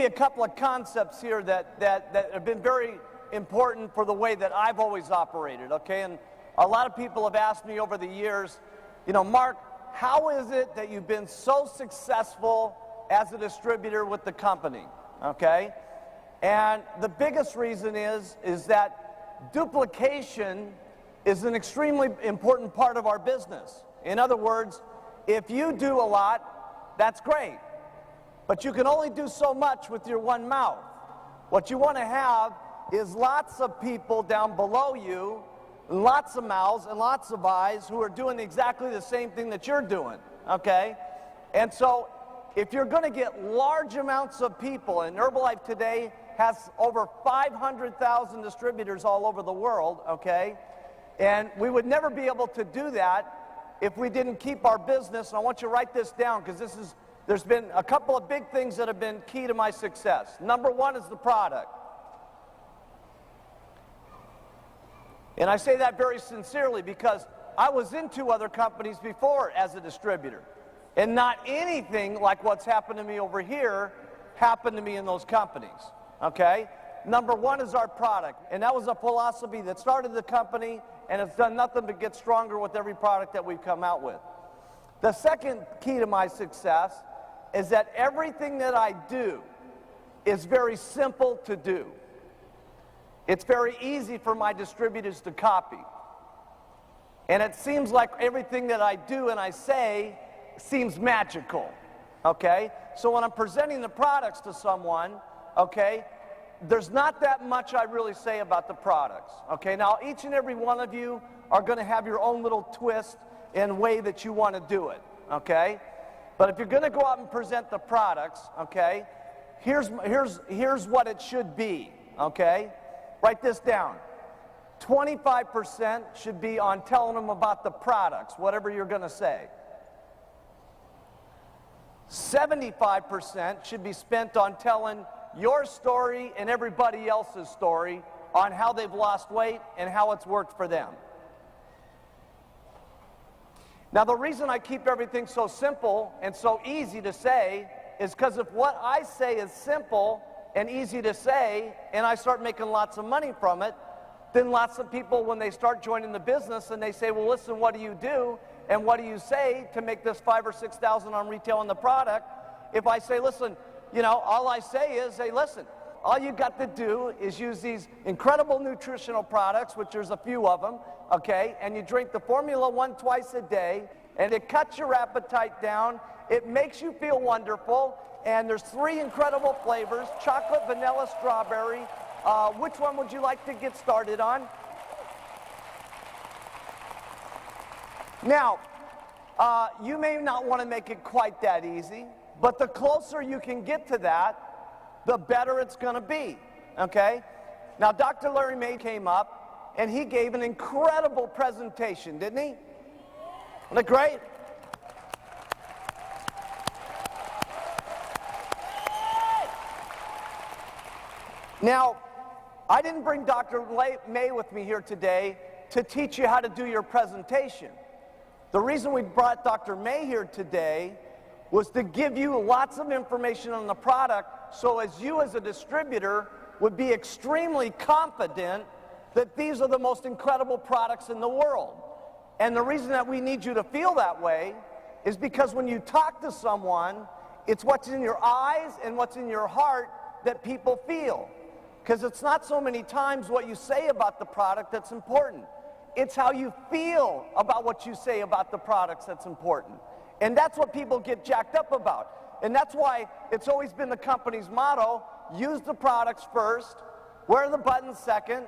a couple of concepts here that have been very important for the way that I've always operated, okay? And a lot of people have asked me over the years, you know, Mark, how is it that you've been so successful as a distributor with the company, okay? And the biggest reason is that duplication is an extremely important part of our business. In other words, if you do a lot, that's great. But you can only do so much with your one mouth. What you want to have is lots of people down below you, lots of mouths and lots of eyes who are doing exactly the same thing that you're doing, okay? And so if you're going to get large amounts of people, and Herbalife today has over 500,000 distributors all over the world, okay? And we would never be able to do that if we didn't keep our business. And I want you to write this down, because there's been a couple of big things that have been key to my success. Number one is the product. And I say that very sincerely because I was in 2 other companies before as a distributor. And not anything like what's happened to me over here happened to me in those companies, okay? Number one is our product. And that was a philosophy that started the company, and it's done nothing but get stronger with every product that we've come out with. The second key to my success is that everything that I do is very simple to do. It's very easy for my distributors to copy. And it seems like everything that I do and I say seems magical, okay? So when I'm presenting the products to someone, okay, there's not that much I really say about the products, okay? Now, each and every one of you are going to have your own little twist and way that you want to do it, okay? But if you're going to go out and present the products, okay, here's what it should be, okay? Write this down. 25% should be on telling them about the products, whatever you're going to say. 75% should be spent on telling your story and everybody else's story on how they've lost weight and how it's worked for them. Now, the reason I keep everything so simple and so easy to say is because if what I say is simple and easy to say, and I start making lots of money from it, then lots of people, when they start joining the business and they say, well, listen, what do you do? And what do you say to make this $5,000 or $6,000 on retail on the product? If I say, listen, you know, all I say is, hey, listen, all you got to do is use these incredible nutritional products, which there's a few of them, okay, and you drink the Formula 1 twice a day, and it cuts your appetite down, it makes you feel wonderful, and there's 3 incredible flavors, chocolate, vanilla, strawberry. Which one would you like to get started on? Now, you may not want to make it quite that easy, but the closer you can get to that, the better it's going to be, okay? Now, Dr. Larry May came up, and he gave an incredible presentation, didn't he? Wasn't it great? Now, I didn't bring Dr. May with me here today to teach you how to do your presentation. The reason we brought Dr. May here today was to give you lots of information on the product, so as you as a distributor would be extremely confident that these are the most incredible products in the world. And the reason that we need you to feel that way is because when you talk to someone, it's what's in your eyes and what's in your heart that people feel. Because it's not so many times what you say about the product that's important. It's how you feel about what you say about the products that's important. And that's what people get jacked up about. And that's why it's always been the company's motto, use the products first, wear the buttons second,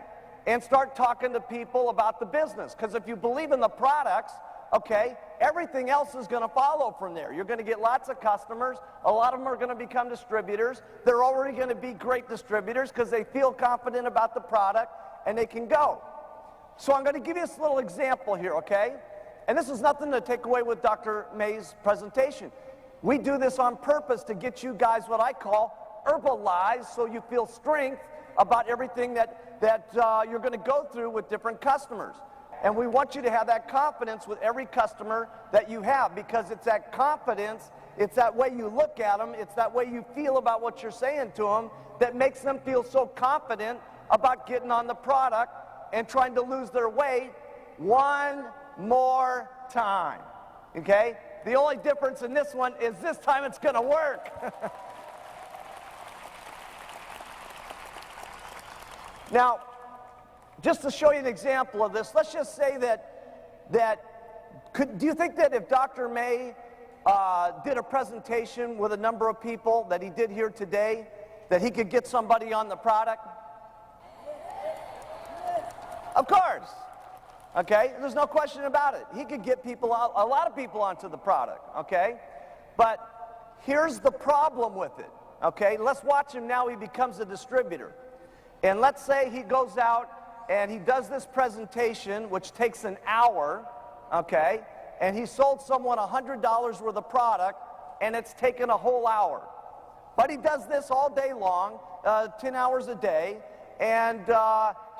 and start talking to people about the business. Because if you believe in the products, okay, everything else is going to follow from there. You're going to get lots of customers. A lot of them are going to become distributors. They're already going to be great distributors because they feel confident about the product and they can go. So I'm going to give you this little example here, okay? And this is nothing to take away with Dr. May's presentation. We do this on purpose to get you guys what I call herbalized, so you feel strength about everything that you're going to go through with different customers. And we want you to have that confidence with every customer that you have, because it's that confidence It's that way you look at them. It's that way you feel about what you're saying to them that makes them feel so confident about getting on the product and trying to lose their weight one more time, okay? The only difference in this one is this time it's going to work. Now, just to show you an example of this, let's just say do you think that if Dr. May did a presentation with a number of people that he did here today, that he could get somebody on the product? Of course. Okay, there's no question about it. He could get people out, a lot of people onto the product, okay? But here's the problem with it, okay? Let's watch him now. He becomes a distributor. And let's say he goes out and he does this presentation, which takes an hour, okay? And he sold someone $100 worth of product, and it's taken a whole hour. But he does this all day long, 10 hours a day, and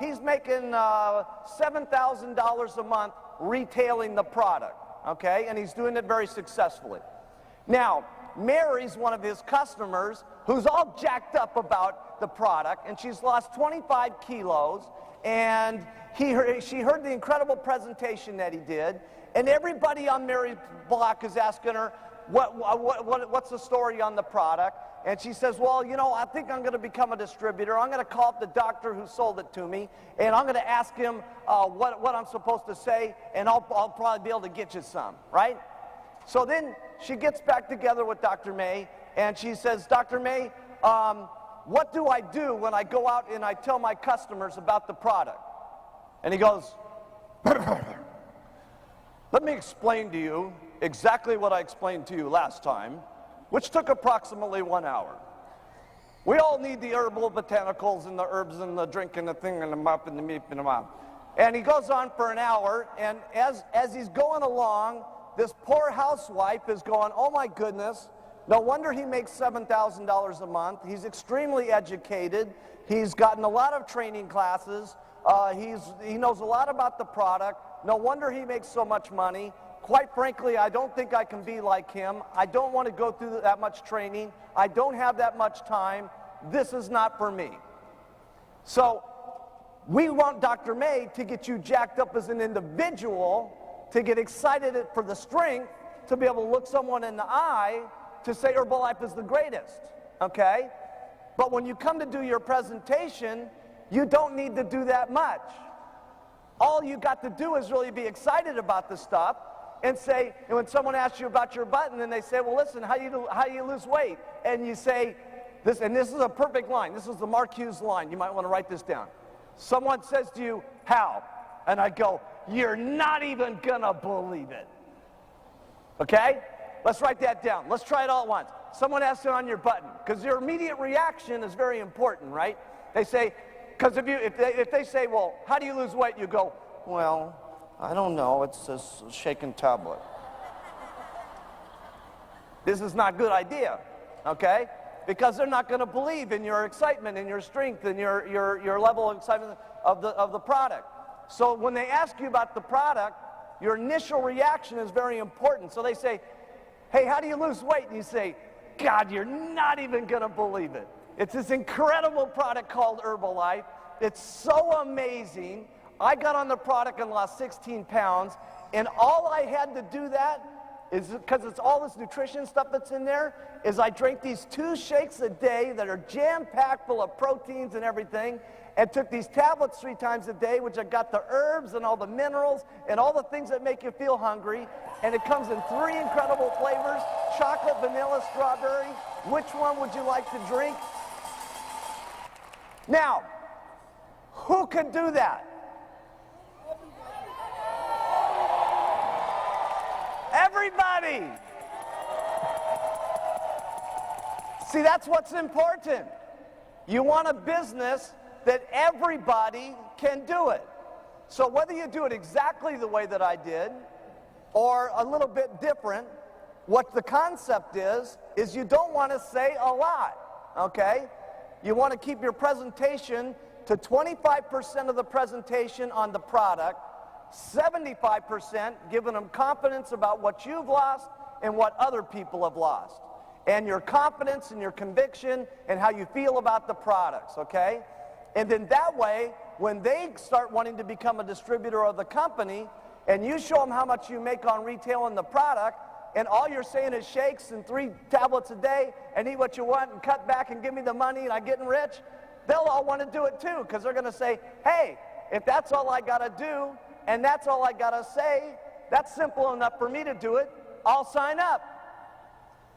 he's making $7,000 a month retailing the product, okay? And he's doing it very successfully. Now, Mary's one of his customers who's all jacked up about the product, and she's lost 25 kilos, and she heard the incredible presentation that he did, and everybody on Mary's block is asking her, what's the story on the product? And she says, well, you know, I think I'm going to become a distributor. I'm going to call up the doctor who sold it to me, and I'm going to ask him what I'm supposed to say, and I'll probably be able to get you some, right? So then she gets back together with Dr. May, and she says, Dr. May, what do I do when I go out and I tell my customers about the product? And he goes, let me explain to you exactly what I explained to you last time, which took approximately 1 hour. We all need the herbal botanicals and the herbs and the drink and the thing and the mop and the meat and the mop. And he goes on for an hour, and as he's going along, this poor housewife is going, oh my goodness, no wonder he makes $7,000 a month. He's extremely educated. He's gotten a lot of training classes. He knows a lot about the product. No wonder he makes so much money. Quite frankly, I don't think I can be like him. I don't want to go through that much training. I don't have that much time. This is not for me. So we want Dr. May to get you jacked up as an individual, to get excited for the strength, to be able to look someone in the eye, to say Herbalife is the greatest, okay? But when you come to do your presentation, you don't need to do that much. All you got to do is really be excited about the stuff, and say, and when someone asks you about your button, and they say, well, listen, how do you lose weight? And you say, this is a perfect line. This is the Mark Hughes line. You might want to write this down. Someone says to you, how? And I go, you're not even going to believe it. Okay? Let's write that down. Let's try it all at once. Someone asks you on your button, because your immediate reaction is very important, right? They say, because if they say, well, how do you lose weight? You go, well, I don't know, it's a shaken tablet. This is not a good idea, okay? Because they're not going to believe in your excitement and your strength and your level of excitement of the product. So when they ask you about the product, your initial reaction is very important. So they say, hey, how do you lose weight? And you say, God, you're not even going to believe it. It's this incredible product called Herbalife. It's so amazing. I got on the product and lost 16 pounds, and all I had to do that is, because it's all this nutrition stuff that's in there, is I drank these 2 shakes a day that are jam-packed full of proteins and everything, and took these tablets 3 times a day, which I got the herbs and all the minerals and all the things that make you feel hungry, and it comes in 3 incredible flavors, chocolate, vanilla, strawberry. Which one would you like to drink? Now, who could do that? Everybody. See, that's what's important. You want a business that everybody can do it. So whether you do it exactly the way that I did or a little bit different, what the concept is you don't want to say a lot, okay? You want to keep your presentation to 25% of the presentation on the product, 75% giving them confidence about what you've lost, in what other people have lost, and your confidence and your conviction and how you feel about the products, okay? And then that way, when they start wanting to become a distributor of the company, and you show them how much you make on retail and the product, and all you're saying is shakes and 3 tablets a day, and eat what you want and cut back and give me the money and I'm getting rich, they'll all want to do it too, because they're going to say, hey, if that's all I got to do and that's all I got to say, that's simple enough for me to do it, I'll sign up.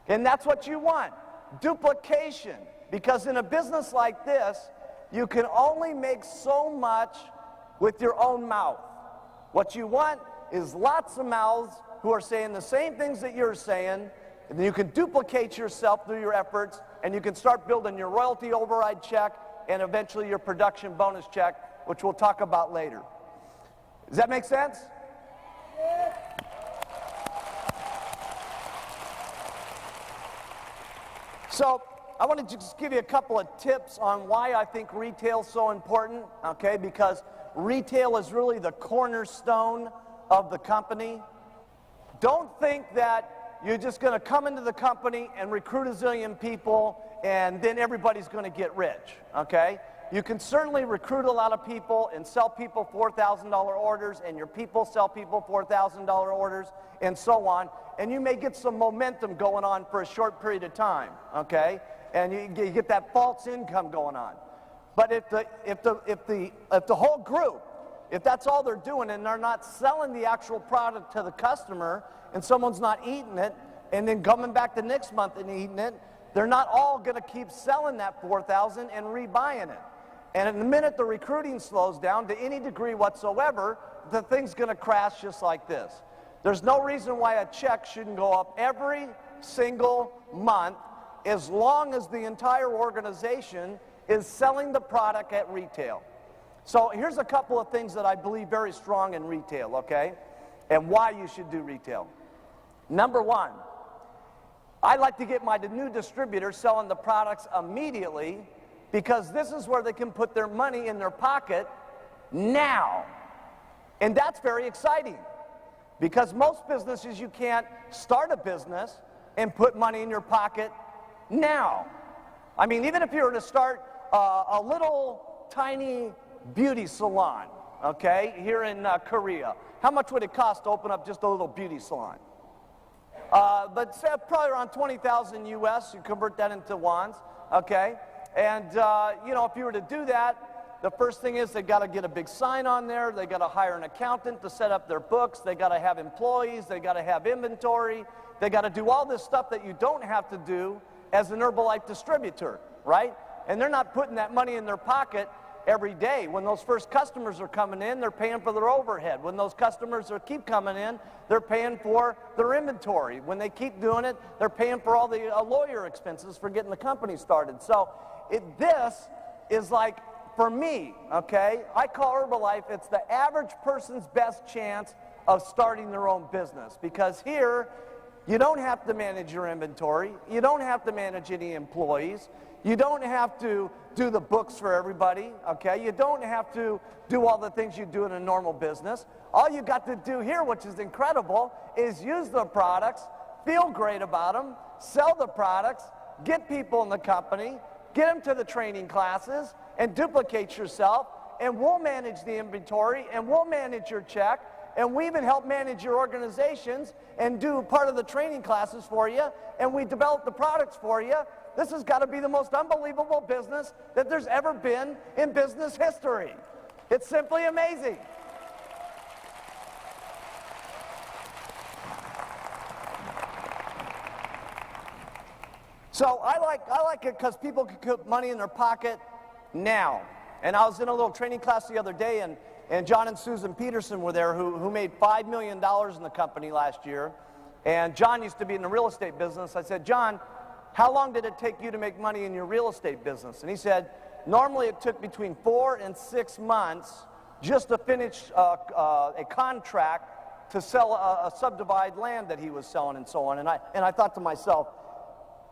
And that's what you want, duplication. Because in a business like this, you can only make so much with your own mouth. What you want is lots of mouths who are saying the same things that you're saying, and then you can duplicate yourself through your efforts, and you can start building your royalty override check and eventually your production bonus check, which we'll talk about later. Does that make sense? So I wanted to just give you a couple of tips on why I think retail is so important, okay? Because retail is really the cornerstone of the company. Don't think that you're just going to come into the company and recruit a zillion people and then everybody's going to get rich, okay? You can certainly recruit a lot of people and sell people $4,000 orders, and your people sell people $4,000 orders, and so on. And you may get some momentum going on for a short period of time, okay? And you get that false income going on. But if the whole group, if that's all they're doing and they're not selling the actual product to the customer, and someone's not eating it, and then coming back the next month and eating it, they're not all going to keep selling that $4,000 and rebuying it. And in the minute the recruiting slows down to any degree whatsoever, the thing's going to crash just like this. There's no reason why a check shouldn't go up every single month as long as the entire organization is selling the product at retail. So here's a couple of things that I believe very strong in retail, okay? And why you should do retail. Number one, I like to get my new distributors selling the products immediately, because this is where they can put their money in their pocket now. And that's very exciting, because most businesses, you can't start a business and put money in your pocket now. I mean, even if you were to start a little tiny beauty salon, okay, here in Korea, how much would it cost to open up just a little beauty salon? But say probably around 20,000 US, you convert that into wons, okay? And, you know, if you were to do that, the first thing is they got to get a big sign on there. They got to hire an accountant to set up their books. They got to have employees. They got to have inventory. They got to do all this stuff that you don't have to do as an Herbalife distributor, right? And they're not putting that money in their pocket every day. When those first customers are coming in, they're paying for their overhead. When those customers keep coming in, they're paying for their inventory. When they keep doing it, they're paying for all the lawyer expenses for getting the company started. So this is like, for me, okay, I call Herbalife, it's the average person's best chance of starting their own business, because here, you don't have to manage your inventory. You don't have to manage any employees. You don't have to do the books for everybody, okay? You don't have to do all the things you do in a normal business. All you got to do here, which is incredible, is use the products, feel great about them, sell the products, get people in the company, get them to the training classes, and duplicate yourself, and we'll manage the inventory, and we'll manage your check, and we even help manage your organizations and do part of the training classes for you, and we develop the products for you. This has got to be the most unbelievable business that there's ever been in business history. It's simply amazing. So I like it because people can put money in their pocket now. And I was in a little training class the other day, and John and Susan Peterson were there, who made $5 million in the company last year. And John used to be in the real estate business. I said, John, how long did it take you to make money in your real estate business? And he said, normally it took between 4 and 6 months just to finish a contract to sell a subdivided land that he was selling and so on. And I thought to myself,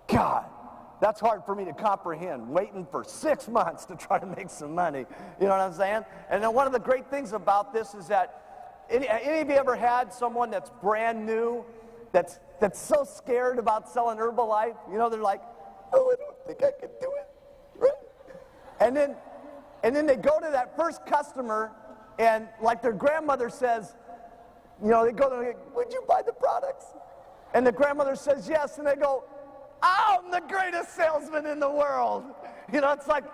God, that's hard for me to comprehend, waiting for 6 months to try to make some money. You know what I'm saying? And then one of the great things about this is that any of you ever had someone that's brand new that's so scared about selling Herbalife. You know, they're like, oh, I don't think I can do it. Right? And then they go to that first customer, and like their grandmother says, you know, they go to, would you buy the products? And the grandmother says yes, and they go, I'm the greatest salesman in the world. You know, it's like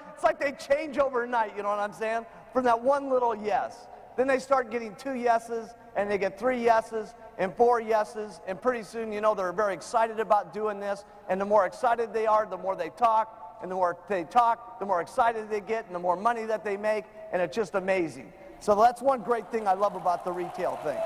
they change overnight, you know what I'm saying? From that one little yes. Then they start getting 2 yeses, and they get 3 yeses, and 4 yeses, and pretty soon, you know, they're very excited about doing this, and the more excited they are, the more they talk, and the more they talk, the more excited they get, and the more money that they make, and it's just amazing. So that's one great thing I love about the retail thing.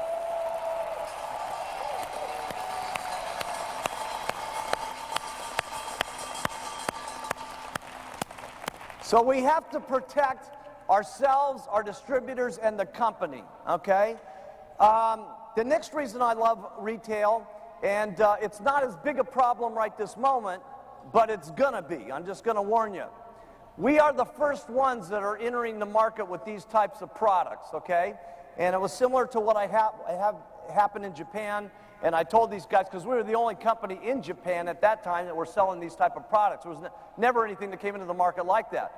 So we have to protect ourselves, our distributors, and the company, okay? The next reason I love retail, and it's not as big a problem right this moment, but it's gonna be. I'm just gonna warn you. We are the first ones that are entering the market with these types of products, okay? And it was similar to what I have happened in Japan, and I told these guys, because we were the only company in Japan at that time that were selling these type of products. There was never anything that came into the market like that.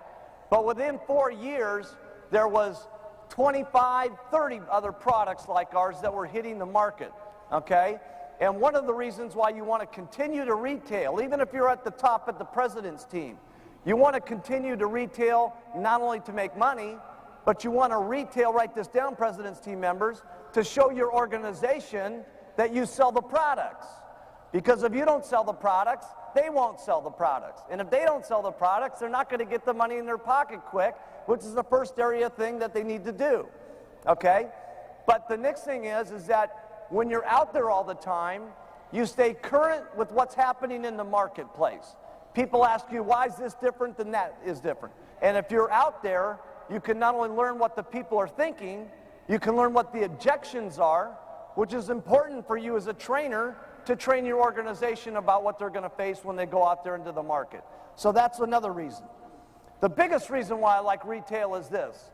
But within 4 years, there was 25, 30 other products like ours that were hitting the market, okay? And one of the reasons why you want to continue to retail, even if you're at the top at the president's team, you want to continue to retail not only to make money, but you want to retail, write this down, president's team members, to show your organization that you sell the products. Because if you don't sell the products, they won't sell the products. And if they don't sell the products, they're not going to get the money in their pocket quick, which is the first area thing that they need to do, okay? But the next thing is that when you're out there all the time, you stay current with what's happening in the marketplace. People ask you, why is this different than that is different? And if you're out there, you can not only learn what the people are thinking, you can learn what the objections are, which is important for you as a trainer to train your organization about what they're going to face when they go out there into the market. So that's another reason. The biggest reason why I like retail is this.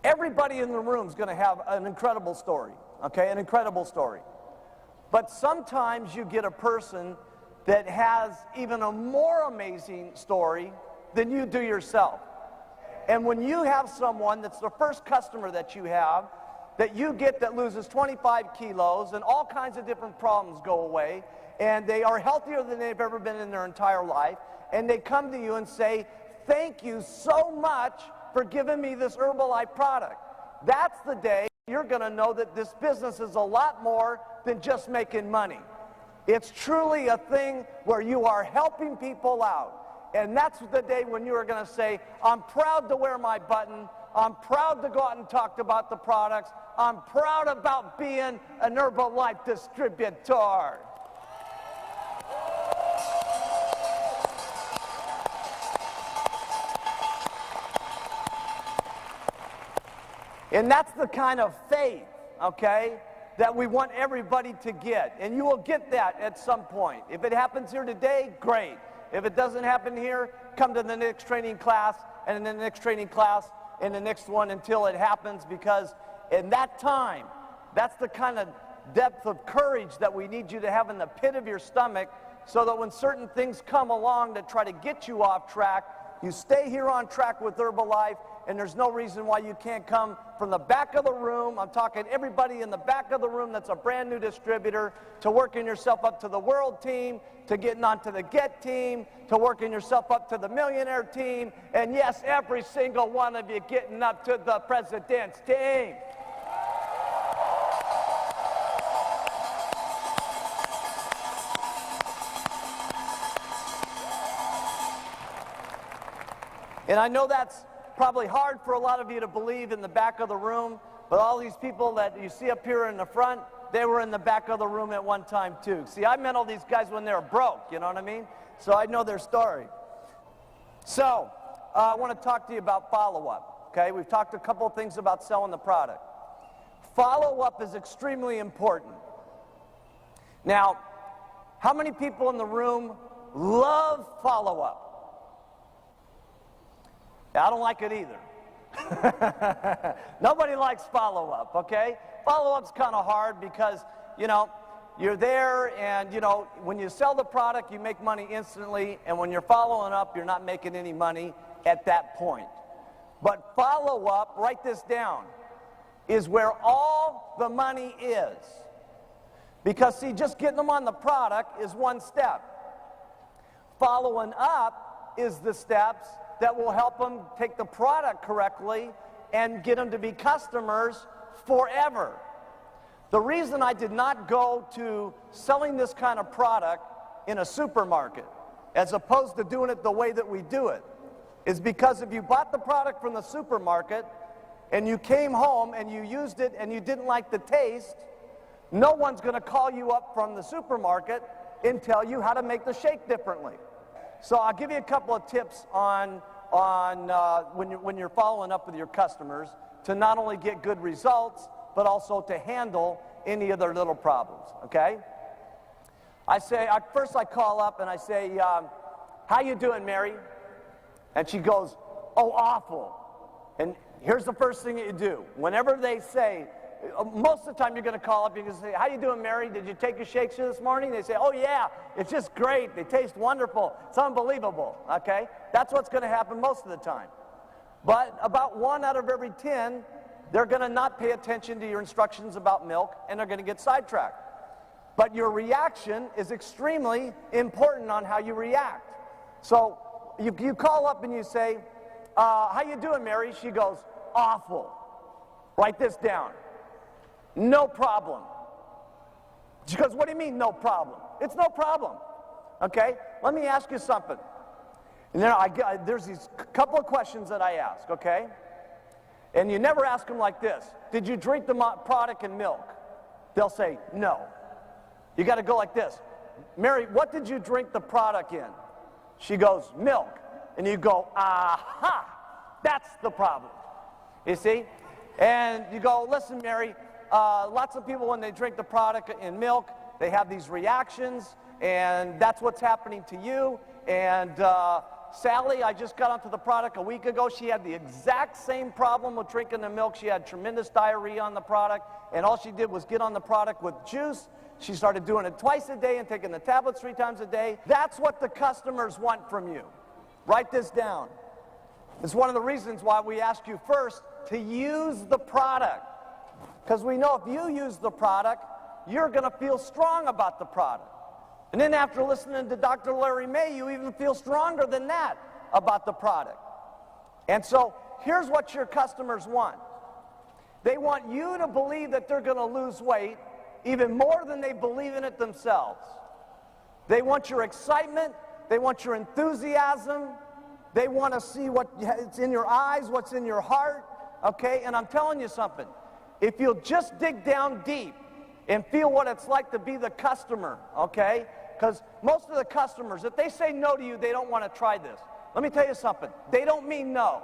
Everybody in the room is going to have an incredible story, okay, an incredible story. But sometimes you get a person that has even a more amazing story than you do yourself. And when you have someone that's the first customer that you have, that you get that loses 25 kilos and all kinds of different problems go away, and they are healthier than they've ever been in their entire life, and they come to you and say, thank you so much for giving me this Herbalife product. That's the day you're going to know that this business is a lot more than just making money. It's truly a thing where you are helping people out. And that's the day when you are going to say, I'm proud to wear my button. I'm proud to go out and talk about the products. I'm proud about being an Herbalife distributor. And that's the kind of faith, okay, that we want everybody to get. And you will get that at some point. If it happens here today, great. If it doesn't happen here, come to the next training class, and in the next training class, and the next one until it happens, because in that time, that's the kind of depth of courage that we need you to have in the pit of your stomach, so that when certain things come along that try to get you off track, you stay here on track with Herbalife, and there's no reason why you can't come from the back of the room. I'm talking everybody in the back of the room that's a brand new distributor, to working yourself up to the world team, to getting onto the get team, to working yourself up to the millionaire team, and yes, every single one of you getting up to the president's team. And I know that's probably hard for a lot of you to believe in the back of the room, but all these people that you see up here in the front, they were in the back of the room at one time too. See, I met all these guys when they were broke, you know what I mean? So I know their story. So I want to talk to you about follow-up, okay? We've talked a couple of things about selling the product. Follow-up is extremely important. Now, how many people in the room love follow-up? I don't like it either. Nobody likes follow-up, okay? Follow-up's kind of hard because, you know, you're there, and when you sell the product, you make money instantly, and when you're following up, you're not making any money at that point. But follow-up, write this down, is where all the money is. Because, see, just getting them on the product is one step. Following up is the steps that will help them take the product correctly and get them to be customers forever. The reason I did not go to selling this kind of product in a supermarket, as opposed to doing it the way that we do it, is because if you bought the product from the supermarket and you came home and you used it and you didn't like the taste, no one's going to call you up from the supermarket and tell you how to make the shake differently. So I'll give you a couple of tips on when you're following up with your customers to not only get good results, but also to handle any of their little problems, okay? First I call up and I say, how you doing, Mary? And she goes, oh, awful. And here's the first thing that you do. Whenever they say, most of the time you're going to call up, you're going to say, how you doing, Mary? Did you take your shakes this morning? They say, oh, yeah, it's just great. They taste wonderful. It's unbelievable, okay? That's what's going to happen most of the time. But about 1 out of every 10, they're going to not pay attention to your instructions about milk, and they're going to get sidetracked. But your reaction is extremely important on how you react. So you call up and you say, how you doing, Mary? She goes, awful. Write this down. No problem. She goes, what do you mean no problem? It's no problem. Okay? Let me ask you something. And then there's these couple of questions that I ask, okay? And you never ask them like this. Did you drink the product in milk? They'll say, no. You got to go like this. Mary, what did you drink the product in? She goes, milk. And you go, aha, that's the problem. You see? And you go, listen, Mary, lots of people, when they drink the product in milk, they have these reactions, and that's what's happening to you. And Sally, I just got onto the product a week ago. She had the exact same problem with drinking the milk. She had tremendous diarrhea on the product, and all she did was get on the product with juice. She started doing it twice a day and taking the tablets 3 times a day. That's what the customers want from you. Write this down. It's one of the reasons why we ask you first to use the product. Because we know if you use the product, you're going to feel strong about the product. And then after listening to Dr. Larry May, you even feel stronger than that about the product. And so here's what your customers want. They want you to believe that they're going to lose weight even more than they believe in it themselves. They want your excitement. They want your enthusiasm. They want to see what's in your eyes, what's in your heart. Okay? And I'm telling you something. If you'll just dig down deep and feel what it's like to be the customer, okay? Because most of the customers, if they say no to you, they don't want to try this. Let me tell you something. They don't mean no.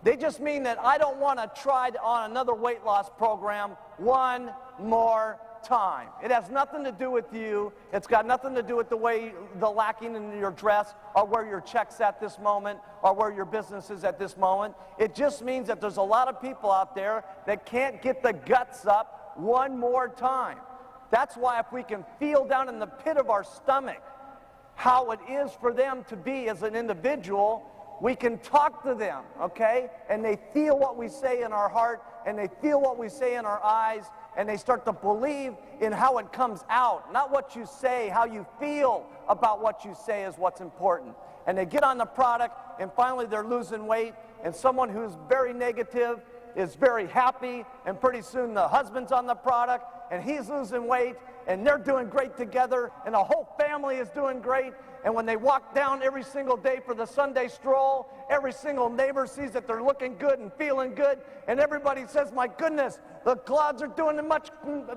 They just mean that I don't want to try on another weight loss program one more time. It has nothing to do with you. It's got nothing to do with the lacking in your dress or where your check's at this moment or where your business is at this moment. It just means that there's a lot of people out there that can't get the guts up one more time. That's why if we can feel down in the pit of our stomach how it is for them to be as an individual, we can talk to them, okay? And they feel what we say in our heart, and they feel what we say in our eyes, and they start to believe in how it comes out. Not what you say, how you feel about what you say is what's important. And they get on the product, and finally they're losing weight, and someone who's very negative is very happy, and pretty soon the husband's on the product, and he's losing weight, and they're doing great together, and the whole family is doing great. And when they walk down every single day for the Sunday stroll, every single neighbor sees that they're looking good and feeling good, and everybody says, my goodness, the clouds are doing much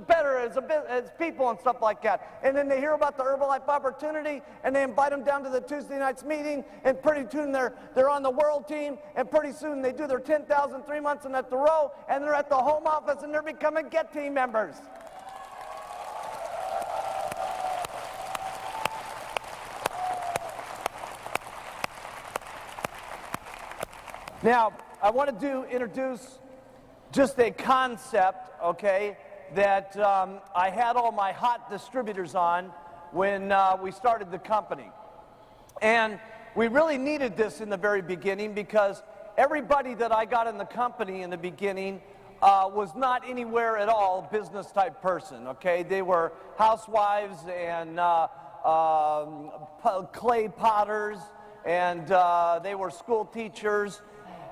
better as people and stuff like that. And then they hear about the Herbalife opportunity, and they invite them down to the Tuesday night's meeting, and pretty soon they're on the world team, and pretty soon they do their 10,000 3 months in at the row, and they're at the home office, and they're becoming Get Team members. Now, I want to introduce just a concept, okay, that I had all my hot distributors on when we started the company. And we really needed this in the very beginning because everybody that I got in the company in the beginning was not anywhere at all business type person, okay? They were housewives and clay potters, and they were school teachers,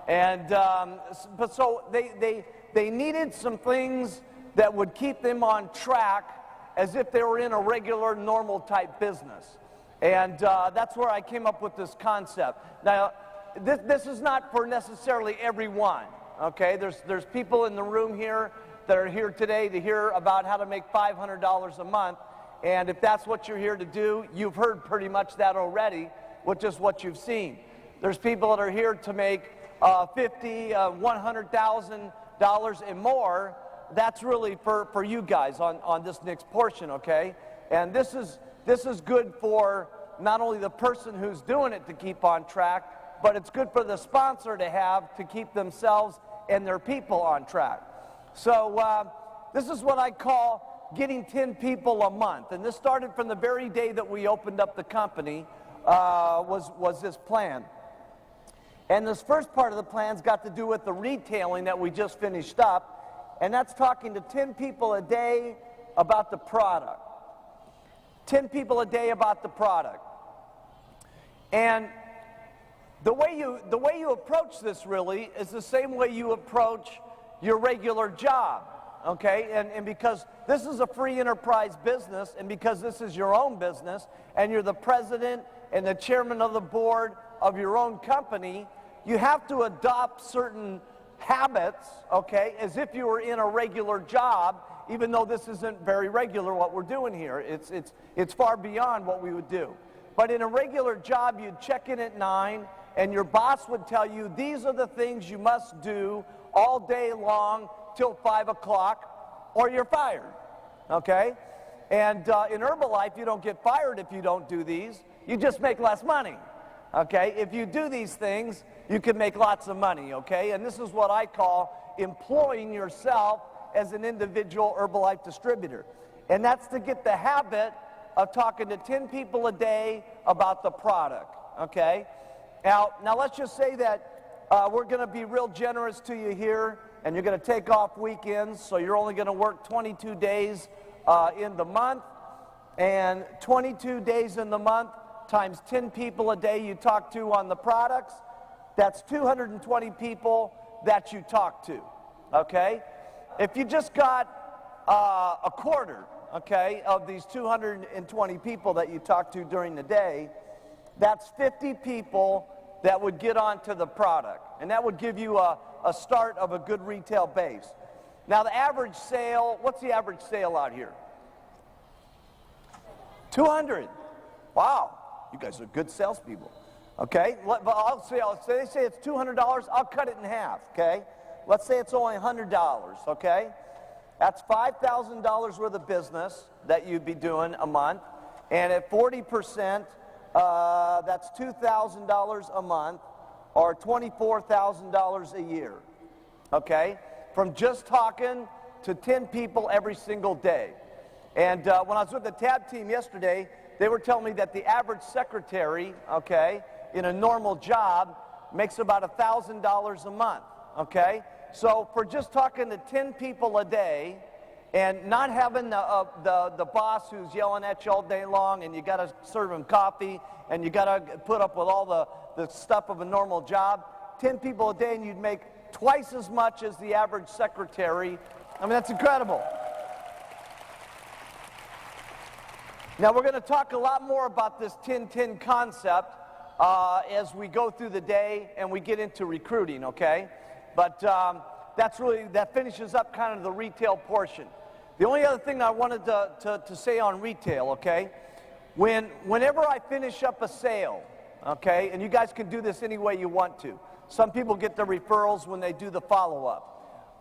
and but so they needed some things that would keep them on track as if they were in a regular, normal type business. And that's where I came up with this concept. Now, this is not for necessarily everyone, okay? There's people in the room here that are here today to hear about how to make $500 a month. And if that's what you're here to do, you've heard pretty much that already with just what you've seen. There's people that are here to make $50,000, $100,000 and more. That's really for you guys on this next portion, okay? And this is good for not only the person who's doing it to keep on track, but it's good for the sponsor to have to keep themselves and their people on track. So this is what I call getting 10 people a month. And this started from the very day that we opened up the company, was this plan. And this first part of the plan's got to do with the retailing that we just finished up, and that's talking to 10 people a day about the product. 10 people a day about the product. And the way you approach this really is the same way you approach your regular job, okay? And because this is a free enterprise business, and because this is your own business, and you're the president and the chairman of the board of your own company, you have to adopt certain habits, okay, as if you were in a regular job, even though this isn't very regular what we're doing here. It's far beyond what we would do. But in a regular job, you'd check in at 9, and your boss would tell you, these are the things you must do all day long till 5 o'clock, or you're fired, okay? And in Herbalife, you don't get fired if you don't do these. You just make less money, okay? If you do these things, you can make lots of money, okay? And this is what I call employing yourself as an individual Herbalife distributor. And that's to get the habit of talking to 10 people a day about the product, okay? Now let's just say that we're going to be real generous to you here, and you're going to take off weekends, so you're only going to work 22 days in the month, and 22 days in the month times 10 people a day you talk to on the products, that's 220 people that you talk to, okay? If you just got a quarter, okay, of these 220 people that you talk to during the day, that's 50 people that would get onto the product. And that would give you a start of a good retail base. Now the average sale, what's the average sale out here? 200. Wow, you guys are good salespeople. Okay, but they say it's $200, I'll cut it in half, okay? Let's say it's only $100, okay? That's $5,000 worth of business that you'd be doing a month, and at 40%, that's $2,000 a month, or $24,000 a year, okay? From just talking to 10 people every single day. And when I was with the TAB team yesterday, they were telling me that the average secretary, okay, in a normal job makes about $1,000 a month, okay? So for just talking to 10 people a day and not having the boss who's yelling at you all day long, and you got to serve him coffee and you got to put up with all the stuff of a normal job, 10 people a day and you'd make twice as much as the average secretary. I mean, that's incredible. Now we're going to talk a lot more about this 10-10 concept as we go through the day and we get into recruiting, okay? But that finishes up kind of the retail portion. The only other thing I wanted to say on retail, okay? Whenever I finish up a sale, okay, and you guys can do this any way you want to. Some people get the referrals when they do the follow-up.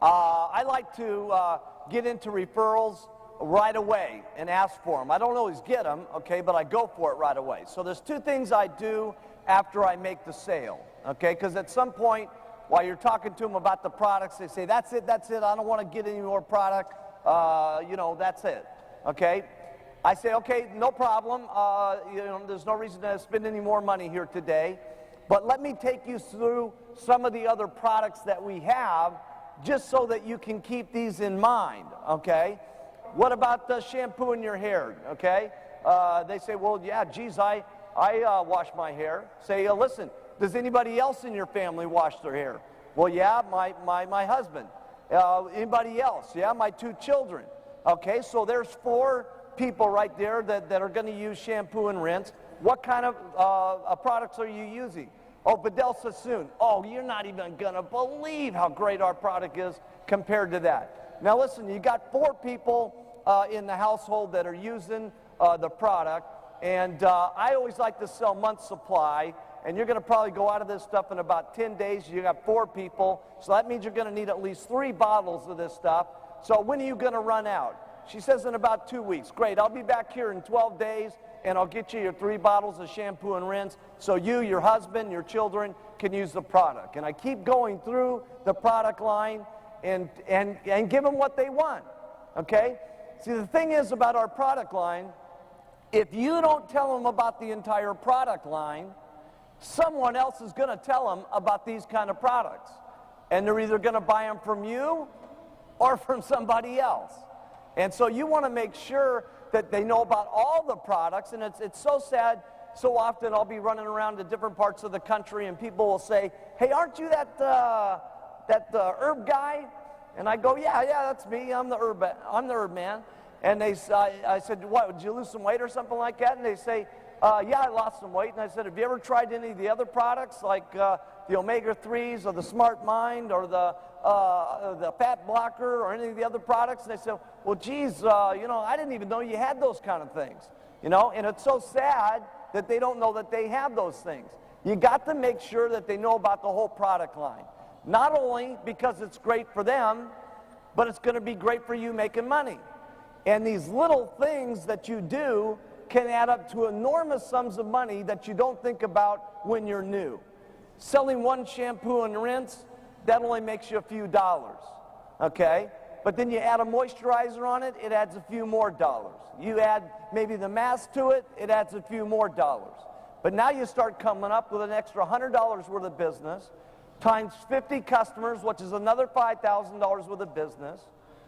I like to get into referrals right away and ask for them. I don't always get them, okay, but I go for it right away. So there's two things I do after I make the sale, okay, because at some point while you're talking to them about the products, they say, that's it, I don't want to get any more product. that's it, okay? I say, okay, no problem. There's no reason to spend any more money here today. But let me take you through some of the other products that we have just so that you can keep these in mind, okay? What about the shampoo in your hair, okay? They say, well, yeah, geez, I wash my hair. Say, listen, does anybody else in your family wash their hair? Well, yeah, my husband. Anybody else? Yeah, my 2 children. Okay, so there's 4 people right there that are going to use shampoo and rinse. What kind of products are you using? Oh, Bedell Sassoon. Oh, you're not even going to believe how great our product is compared to that. Now listen, you got 4 people in the household that are using the product, and I always like to sell month's supply, and you're going to probably go out of this stuff in about 10 days. You got 4 people, so that means you're going to need at least 3 bottles of this stuff. So when are you going to run out? She says in about 2 weeks. Great, I'll be back here in 12 days, and I'll get you your 3 bottles of shampoo and rinse so you, your husband, your children can use the product. And I keep going through the product line and give them what they want, okay? See, the thing is about our product line, if you don't tell them about the entire product line, someone else is going to tell them about these kind of products. And they're either going to buy them from you or from somebody else. And so you want to make sure that they know about all the products. And it's so sad, so often I'll be running around to different parts of the country and people will say, hey, aren't you that herb guy? And I go, yeah, that's me. I'm the herb man. And I said, what, did you lose some weight or something like that? And they say, yeah, I lost some weight. And I said, have you ever tried any of the other products like the omega-3s or the Smart Mind or the fat blocker or any of the other products? And they said, well, geez, I didn't even know you had those kind of things. And it's so sad that they don't know that they have those things. You got to make sure that they know about the whole product line. Not only because it's great for them, but it's going to be great for you making money. And these little things that you do can add up to enormous sums of money that you don't think about when you're new. Selling 1 shampoo and rinse, that only makes you a few dollars, okay? But then you add a moisturizer on it, it adds a few more dollars. You add maybe the mask to it, it adds a few more dollars. But now you start coming up with an extra $100 worth of business, times 50 customers, which is another $5,000 worth of business.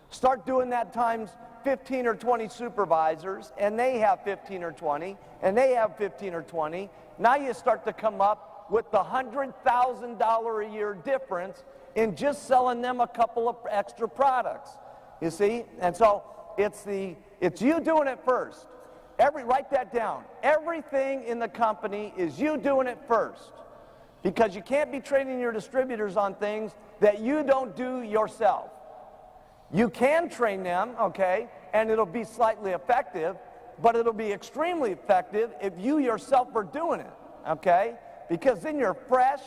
Start doing that times 15 or 20 supervisors, and they have 15 or 20, and they have 15 or 20. Now you start to come up with the $100,000 a year difference in just selling them a couple of extra products, you see? And so it's you doing it first. Write that down. Everything in the company is you doing it first, because you can't be training your distributors on things that you don't do yourself. You can train them, okay, and it'll be slightly effective, but it'll be extremely effective if you yourself are doing it, okay? Because then you're fresh,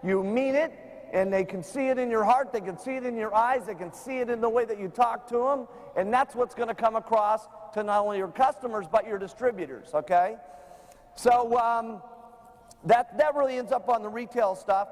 you mean it, and they can see it in your heart, they can see it in your eyes, they can see it in the way that you talk to them, and that's what's going to come across to not only your customers, but your distributors, okay? So that really ends up on the retail stuff.